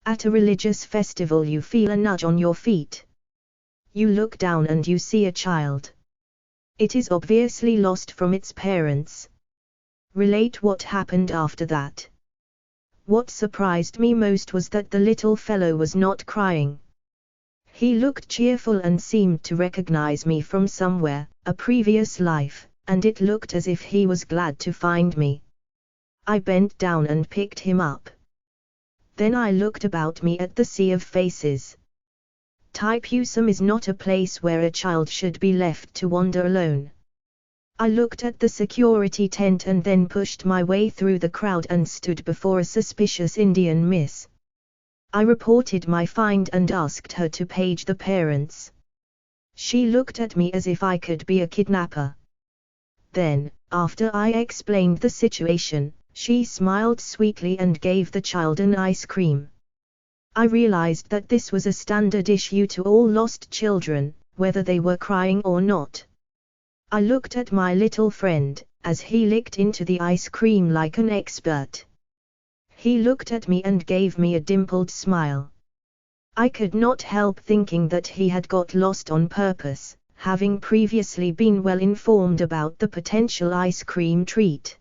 At a religious festival you feel a nudge on your feet. You look down and you see a child. It is obviously lost from its parents. Relate what happened after that. What surprised me most was that the little fellow was not crying. He looked cheerful and seemed to recognize me from somewhere, a previous life, and it looked as if he was glad to find me. I bent down and picked him up. Then I looked about me at the sea of faces. Situational is not a place where a child should be left to wander alone. I looked at the security tent and then pushed my way through the crowd and stood before a suspicious Indian miss. I reported my find and asked her to page the parents. She looked at me as if I could be a kidnapper. Then, after I explained the situation, she smiled sweetly and gave the child an ice cream. I realized that this was a standard issue to all lost children, whether they were crying or not. I looked at my little friend, as he licked into the ice cream like an expert. He looked at me and gave me a dimpled smile. I could not help thinking that he had got lost on purpose, having previously been well informed about the potential ice cream treat.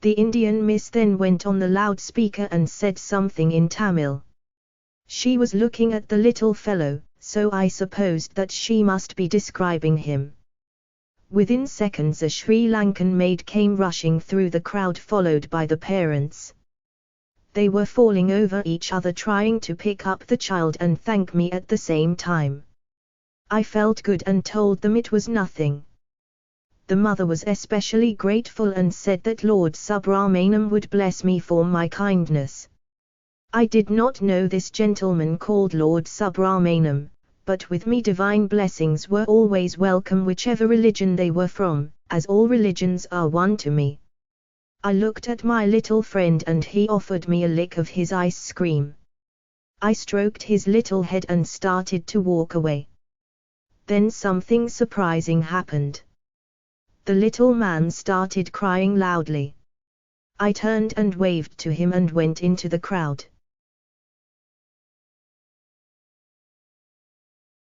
The Indian miss then went on the loudspeaker and said something in Tamil. She was looking at the little fellow, so I supposed that she must be describing him. Within seconds a Sri Lankan maid came rushing through the crowd followed by the parents. They were falling over each other trying to pick up the child and thank me at the same time. I felt good and told them it was nothing. The mother was especially grateful and said that Lord Subramaniam would bless me for my kindness. I did not know this gentleman called Lord Subramaniam, but with me divine blessings were always welcome whichever religion they were from, as all religions are one to me. I looked at my little friend and he offered me a lick of his ice cream. I stroked his little head and started to walk away. Then something surprising happened. The little man started crying loudly. I turned and waved to him and went into the crowd.